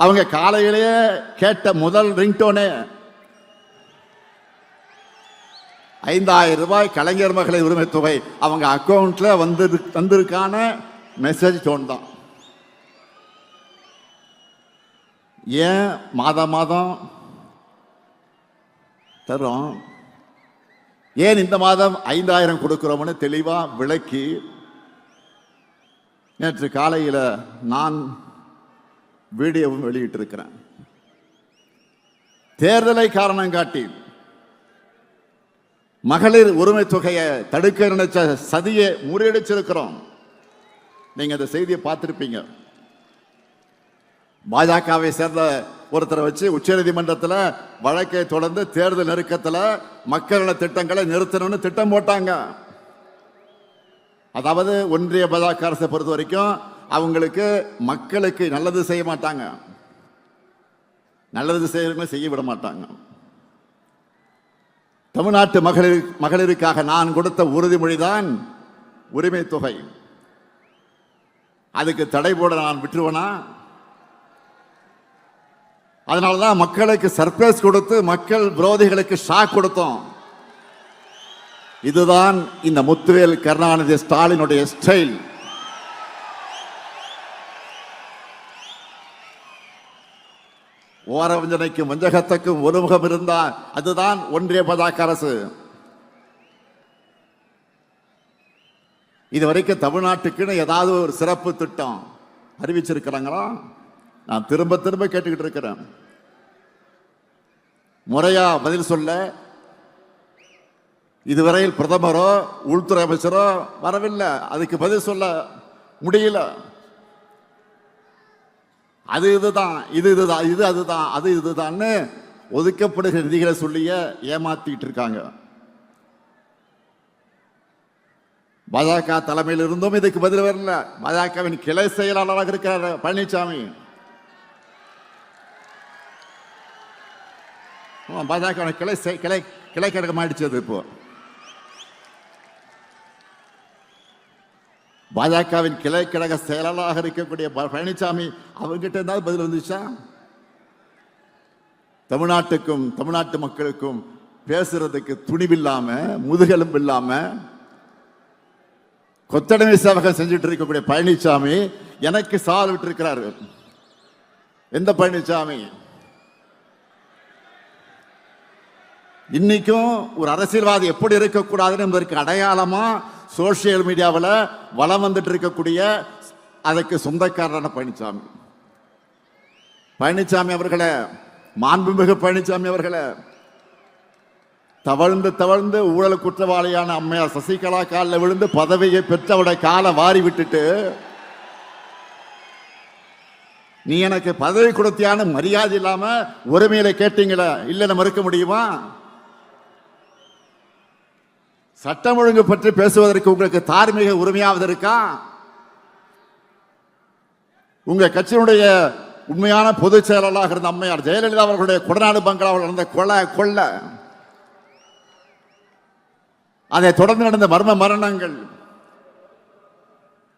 அவங்க காலையிலேயே கேட்ட முதல் ரிங்டோனே 5000 ரூபாய் கலைஞர் மகளிர் உரிமை தொகை அவங்க அக்கௌண்ட்ல வந்திருக்கான மெசேஜ் டோன் தான். ஏன் மாதம் மாதம் தரும், ஏன் இந்த மாதம் 5000 கொடுக்கிறோம்னு தெளிவா விளக்கி நேற்று காலையில் நான் வீடியோவும் வெளியிட்டிருக்கிறேன். தேர்தலை காரணம் காட்டி மகளிர் உரிமை தொகையை தடுக்க நினைச்ச சதியை முறியடிச்சிருக்கிறோம். நீங்க அந்த செய்தியை பார்த்திருப்பீங்க. பாஜகவை சேர்ந்த ஒருத்தரை வச்சு உச்சநீதிமன்றத்தில் வழக்கை தொடர்ந்து தேர்தல் நெருக்கத்தில் மக்கள் நல திட்டங்களை நிறுத்தணும்னு திட்டம் போட்டாங்க. அதாவது ஒன்றிய பாஜக அரசை பொறுத்த வரைக்கும் அவங்களுக்கு மக்களுக்கு நல்லது செய்ய மாட்டாங்க, நல்லது செய்ய விட மாட்டாங்க. தமிழ்நாட்டு மகளிருக்காக நான் கொடுத்த உறுதிமொழிதான் உரிமை தொகை. அதுக்கு தடை போட நான் விட்டுருவேனா? அதனாலதான் மக்களுக்கு சர்ப்ரைஸ் கொடுத்து மக்கள் விரோதிகளுக்கு ஷாக் கொடுத்தோம். இதுதான் இந்த முத்துவேல் கருணாநிதி ஸ்டாலினுடைய ஸ்டைல். ஓரவஞ்சனைக்கும் வஞ்சகத்துக்கும் ஒருமுகம் இருந்தால் அதுதான் ஒன்றிய பாஜக அரசு. இதுவரைக்கும் தமிழ்நாட்டுக்குன்னு ஏதாவது ஒரு சிறப்பு திட்டம் அறிவிச்சிருக்கிறாங்களா? நான் திரும்ப திரும்ப கேட்டுக்கிட்டு இருக்கிறேன். முறையா பதில் சொல்ல இதுவரையில் பிரதமரோ உள்துறை அமைச்சரோ வரவில்லை. அதுக்கு பதில் சொல்ல முடியல. அது இதுதான், இது இதுதான், இது அதுதான், அது இதுதான்னு ஒதுக்கப்படுகிற நிதிகளை சொல்லிய ஏமாத்திட்டு இருக்காங்க. பாஜக தலைமையில் இருந்தும் இதுக்கு பதில் வரல. பாஜகவின் கிளை செயலாளராக இருக்கிறார் பழனிசாமி. பாஜக கிளை கழகம் ஆயிடுச்சு. இப்போ பாஜகவின் கிளை கழக செயலாளராக இருக்கக்கூடிய பழனிசாமி அவங்ககிட்ட இருந்தாலும் பதில் வந்துச்சா? தமிழ்நாட்டுக்கும் தமிழ்நாட்டு மக்களுக்கும் பேசுறதுக்கு துணிவில்லாம முதுகெலும்பு இல்லாம கொத்தடிமை சேவகம் செஞ்சுட்டு இருக்கக்கூடிய பழனிசாமி எனக்கு சவால் விட்டு இருக்கிறாரு. எந்த பழனிசாமி? இன்னைக்கும் ஒரு அரசியல்வாதி எப்படி இருக்கக்கூடாதுன்னு என்பதற்கு அடையாளமா சோசியல் மீடியாவில் வளம் வந்துட்டு இருக்கக்கூடிய அதற்கு சொந்தக்காரரான பழனிசாமி அவர்களே, மாண்புமிகு பழனிசாமி அவர்களே, தவழ்ந்து தவழ்ந்து ஊழல் குற்றவாளியான அம்மையார் சசிகலா காலில் விழுந்து பதவியை பெற்றவுடைய காலை வாரி விட்டுட்டு நீ எனக்கு பதவி கொடுத்தியான மரியாதை இல்லாம உரிமையில கேட்டீங்களா? இல்லைன்னு மறுக்க முடியுமா? சட்டம் ஒழுங்கு பற்றி பேசுவதற்கு உங்களுக்கு தார்மீக உரிமையாவது இருக்கா? உங்க கட்சியினுடைய உண்மையான பொதுச் செயலாளராக இருந்த அம்மையார் ஜெயலலிதா அவர்களுடைய கொடநாடு பங்களாவில் நடந்த கொள்ள, அதை தொடர்ந்து நடந்த மர்ம மரணங்கள்,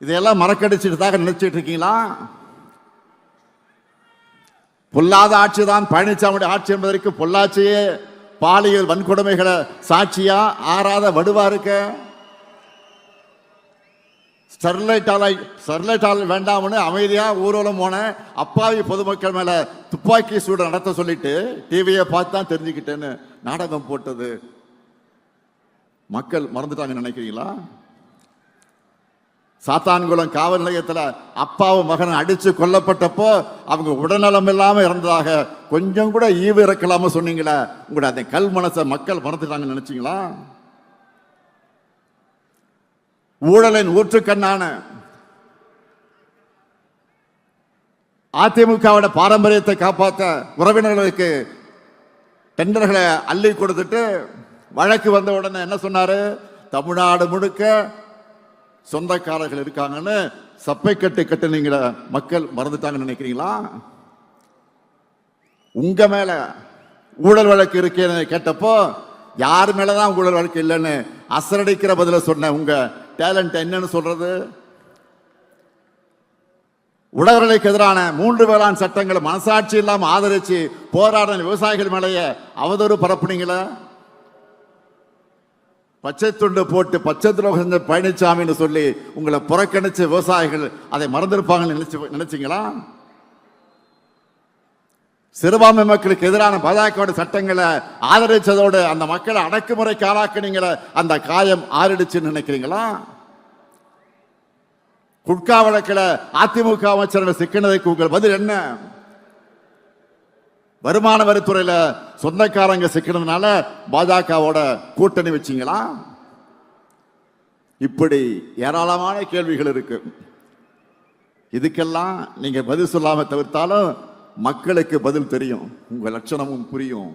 இதையெல்லாம் மறக்கடிச்சுட்டு நினைச்சிட்டு இருக்கீங்களா? பொல்லாத ஆட்சிதான் பழனிசாமியுடைய ஆட்சி என்பதற்கு பொள்ளாச்சியே பாலியல் வன்கொடுமைகளை சாட்சியா ஆறாத வடுவா இருக்க. ஸ்டெர்லைட் ஆலை வேண்டாம்னு அமைதியா ஊர்வலம் போன அப்பாவி பொதுமக்கள் மேல துப்பாக்கி சூடு நடத்த சொல்லிட்டு டிவியை பார்த்து தான் தெரிஞ்சுக்கிட்டேன்னு நாடகம் போட்டது மக்கள் மறந்துட்டாங்க நினைக்கிறீங்களா? சாத்தான்குளம் காவல் நிலையத்தில் அப்பாவும் மகன் அடிச்சு கொல்லப்பட்டப்போ அவங்க உடல்நலம் இல்லாம இருந்ததாக கொஞ்சம் கூட ஈவு இறக்கலாம சொன்னீங்களா? உங்களோட அந்த கல் மனசை மக்கள் மறந்துட்டாங்கன்னு நினைச்சீங்களா? ஊழலின் ஊற்றுக்கண்ணான அதிமுகவோட பாரம்பரியத்தை காப்பாற்ற உறவினர்களுக்கு டெண்டர்களை அள்ளி கொடுத்துட்டு வழக்கு வந்த உடனே என்ன சொன்னாரு? தமிழ்நாடு முழுக்க சொந்தக்காரர்கள் இருக்காங்கன்னு சப்பை கட்டுனீங்களா? மக்கள் மறந்துட்டாங்கன்னு நினைக்கிறீங்களா? உங்க மேல ஊழல் வழக்கு இருக்கேன்னு கேட்டப்போ யார் மேலதான் ஊழல் வழக்கு இல்லைன்னு அசரடிக்கிற பதில சொன்ன உங்க டேலண்ட் என்னன்னு சொல்றது? உழவர்களுக்கு எதிரான 3 வேளாண் சட்டங்களை மனசாட்சி இல்லாம ஆதரிச்சு போராடின விவசாயிகள் மேலேயே அவதூறு பரப்புனீங்களா? பச்சை துண்டு போட்டு பச்சை துரோகம் செஞ்ச பழனிசாமின்னு சொல்லி உங்களை புறக்கணிச்ச விவசாயிகள் அதை மறந்திருப்பாங்கன்னு நினைச்சீங்களா? சிறுபான்மை மக்களுக்கு எதிரான பாஜக சட்டங்களை ஆதரிச்சதோடு அந்த மக்களை அடக்குமுறைக்கு ஆளாக்குனீங்களே, அந்த காயம் ஆறிடுச்சுன்னு நினைக்கிறீங்களா? குட்கா வழக்கில் அதிமுக அமைச்சர்கள் சிக்கினதுக்கு உங்கள் பதில் என்ன? வருமான வரித்துறையில சொந்தக்காரங்க சிக்கினதுனால பாஜகவோட கூட்டணி வச்சீங்களா? இப்படி ஏராளமான கேள்விகள் இருக்கு. இதுக்கெல்லாம் நீங்க பதில் சொல்லாம தவிர்த்தாலும் மக்களுக்கு பதில் தெரியும், உங்க லட்சணமும் புரியும்.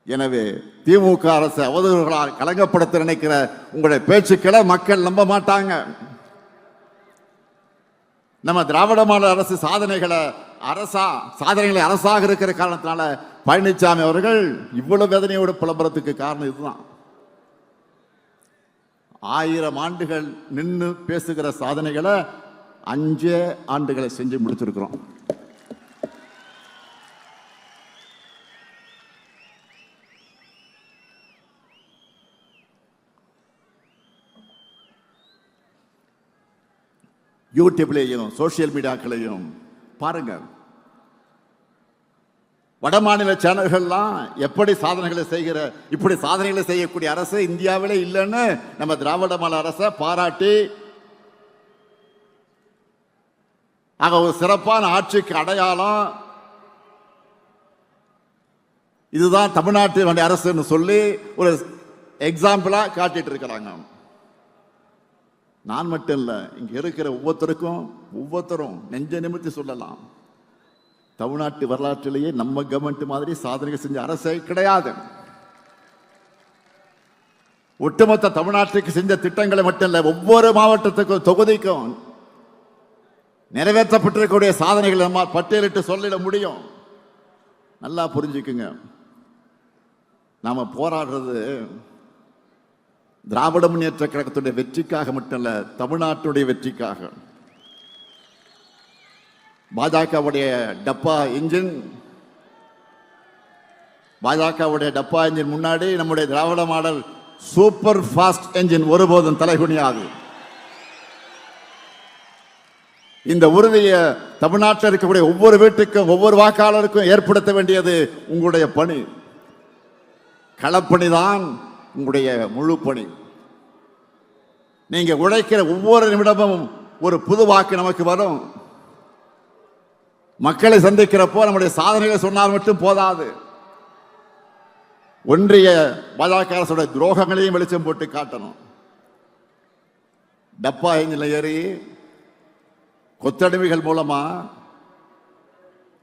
எனவே திமுக அரசு அவதூறுகளால் கலங்கப்படுத்த நினைக்கிற உங்களுடைய பேச்சுக்களை மக்கள் நம்ப மாட்டாங்க. நம்ம திராவிட மாடல் அரசு சாதனைகளை அரசாக இருக்கிற காரணத்தினால பழனிசாமி அவர்கள் இவ்வளவு வேதனையோடு புலம்புறதுக்கு காரணம் இதுதான். 1000 ஆண்டுகள் நின்று பேசுகிற சாதனைகளை 5 ஆண்டுகளை செஞ்சு முடிச்சிருக்கிறோம். யூடியூப்லையும் சோசியல் மீடியாக்களையும் பாருங்க. வட மாநில சேனல்கள்லாம் எப்படி சாதனைகளை இப்படி சாதனைகளை செய்யக்கூடிய அரசு இந்தியாவிலே இல்லைன்னு நம்ம திராவிட மாடல் அரசை பாராட்டி ஒரு சிறப்பான ஆட்சிக்கு அடையாளம் இதுதான் தமிழ்நாட்டு அரசுன்னு சொல்லி ஒரு எக்ஸாம்பிளா காட்டிட்டு இருக்கிறாங்க. நான் மட்டும் இல்ல, இங்க இருக்கிற ஒவ்வொருத்தரும் நெஞ்ச நிமித்தி சொல்லலாம், தமிழ்நாட்டு வரலாற்றிலேயே நம்ம கவர்மெண்ட் மாதிரி சாதனைகள் செஞ்ச அரசே கிடையாது. ஒட்டுமொத்த தமிழ்நாட்டுக்கு செஞ்ச திட்டங்களை மட்டும் இல்ல, ஒவ்வொரு மாவட்டத்துக்கும் தொகுதிக்கும் நிறைவேற்றப்பட்டிருக்கக்கூடிய சாதனைகளை நம்ம பட்டியலிட்டு சொல்லிட முடியும். நல்லா புரிஞ்சுக்குங்க, நாம போராடுறது திராவிட முன்னேற்ற கழகத்துடைய வெற்றிக்காக மட்டுமல்ல, தமிழ்நாட்டுடைய வெற்றிக்காக. பாஜகவுடைய டப்பா இன்ஜின் முன்னாடி நம்முடைய திராவிட மாடல் சூப்பர் ஃபாஸ்ட் என்ஜின் ஒருபோதும் தலைகுனியாது. இந்த உறுதியை தமிழ்நாட்டில் இருக்கக்கூடிய ஒவ்வொரு வீட்டுக்கும் ஒவ்வொரு வாக்காளருக்கும் ஏற்படுத்த வேண்டியது உங்களுடைய பணி. களப்பணிதான் உங்களுடைய முழு பணி. நீங்க உழைக்கிற ஒவ்வொரு நிமிடமும் ஒரு புது வாக்கு நமக்கு வரும். மக்களை சந்திக்கிறப்போ நம்முடைய சாதனைகளை சொன்னால் மட்டும் போதாது, ஒன்றிய பாஜக அரசுடைய துரோகங்களையும் வெளிச்சம் போட்டு காட்டணும். டப்பா என்ஜின்ல ஏறி கொத்தடிமைகள் மூலமா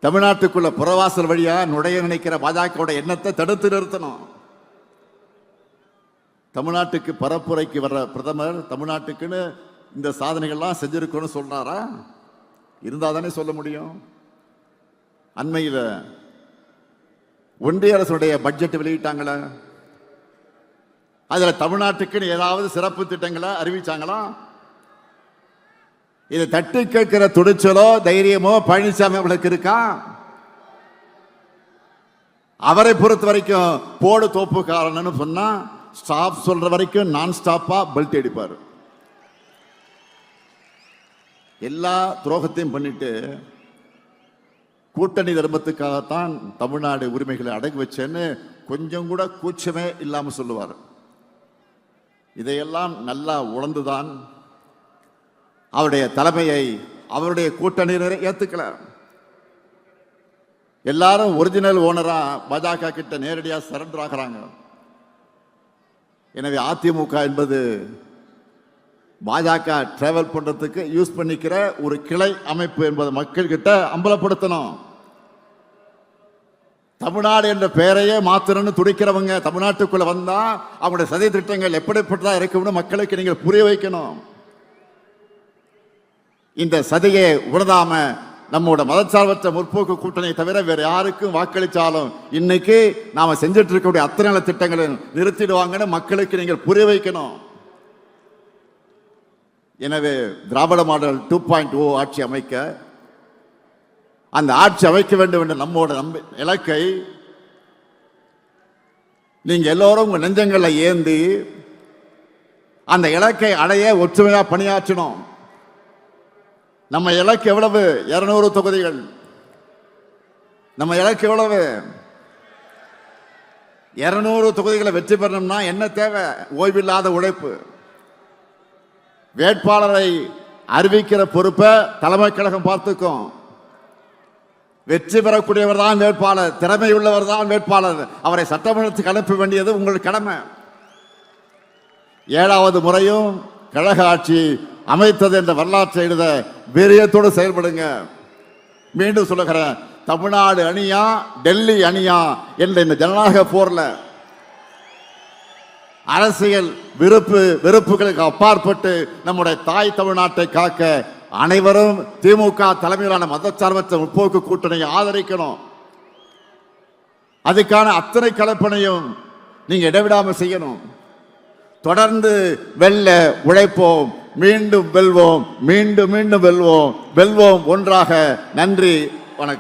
தமிழ்நாட்டுக்குள்ள புறவாசல் வழியா நுழைய நினைக்கிற பாஜக எண்ணத்தை தடுத்து நிறுத்தணும். தமிழ்நாட்டுக்கு பரப்புரைக்கு வர்ற பிரதமர் தமிழ்நாட்டுக்குன்னு இந்த சாதனைகள்லாம் செஞ்சிருக்கோன்னு சொல்றாரா? இருந்தா தானே சொல்ல முடியும். அண்மையில் ஒன்றிய அரசுடைய பட்ஜெட் வெளியிட்டாங்களே, அதுல தமிழ்நாட்டுக்குன்னு ஏதாவது சிறப்பு திட்டங்களை அறிவிச்சாங்களா? இதை தட்டி கேட்கிற துணிச்சலோ தைரியமோ பழனிசாமி அவர்களுக்கு இருக்கா? அவரை பொறுத்த வரைக்கும் போடு தோப்புக்காரன்னு சொன்னா ஸ்டாப் சொல்ற வரைக்கும் நான் ஸ்டாப்பா பெல்ட் அடிப்பார். எல்லா துரோகத்தையும் பண்ணிட்டு கூட்டணி தர்மத்துக்காகத்தான் தமிழ்நாடு உரிமைகளை அடகு வச்சேன்னு கொஞ்சம் கூட கூச்சமே இல்லாம சொல்லுவார். இதையெல்லாம் நல்லா உணர்ந்துதான் அவருடைய தலைமையை அவருடைய கூட்டணியினரை ஏத்துக்கல. எல்லாரும் ஒரிஜினல் ஓனரா பாஜக கிட்ட நேரடியாக சரண்டர் ஆகிறாங்க. எனவே அதிமுக என்பது பாஜக டிராவல் பண்றதுக்கு யூஸ் பண்ணிக்கிற ஒரு கிளை அமைப்பு என்பதை மக்கள் கிட்ட அம்பலப்படுத்தணும். தமிழ்நாடு என்ற பெயரையே மாத்திரன்னு துடிக்கிறவங்க தமிழ்நாட்டுக்குள்ள வந்தா அவங்களுடைய சதி திட்டங்கள் எப்படிப்பட்டதா இருக்கும்னு மக்களுக்கு நீங்கள் புரிய வைக்கணும். இந்த சதியை உணராம நம்மோட மதச்சார்பற்ற முற்போக்கு கூட்டணி தவிர வேற யாருக்கும் வாக்களிச்சாலும் இன்னைக்கு நாம செஞ்சிட்டு இருக்கக்கூடிய அத்தனை நல்ல திட்டங்களை நிறுத்திடுவாங்கன்னு மக்களுக்கு நீங்கள் புரிய வைக்கணும். எனவே திராவிட மாடல் 2.0 ஆட்சி அமைக்க, அந்த ஆட்சி அமைக்க வேண்டும் என்ற நம்மோட இலக்கை நீங்க எல்லோரும் உங்க நெஞ்சங்களை ஏந்தி அந்த இலக்கை அடைய ஒற்றுமையா பணியாற்றணும். நம்ம இலக்கு எவ்வளவு? 200 தொகுதிகள். நம்ம இலக்கு எவ்வளவு? 200 தொகுதிகளை வெற்றி பெறணும்னா என்ன தேவை? ஓய்வில்லாத உழைப்பு. வேட்பாளரை அறிவிக்கிற பொறுப்பை தலைமை கழகம் பார்த்துக்கும். வெற்றி பெறக்கூடியவர் தான் வேட்பாளர், திறமை உள்ளவர் தான் வேட்பாளர். அவரை சட்டமன்றத்துக்கு அனுப்ப வேண்டியது உங்கள் கடமை. 7வது முறையும் கழக ஆட்சி அமைத்தது என்ற வரலாற்றை எழுத வீரியத்தோடு செயல்படுங்க. மீண்டும் சொல்லுகிறேன், தமிழ்நாடு அணியா டெல்லி அணியா என்ற இந்த ஜனநாயக போர்ல அரசியல் வெறுப்புகளுக்கு அப்பாற்பட்டு நம்முடைய தாய் தமிழ்நாட்டை காக்க அனைவரும் திமுக தலைமையிலான மதச்சார்பற்ற முற்போக்கு கூட்டணியை ஆதரிக்கணும். அதுக்கான அத்தனை கலப்பணையும் நீங்க இடைவிடாம செய்யணும். தொடர்ந்து வெல்ல உழைப்போம், மீண்டும் வெல்வோம், மீண்டும் மீண்டும் வெல்வோம், வெல்வோம் ஒன்றாக. நன்றி, வணக்கம்.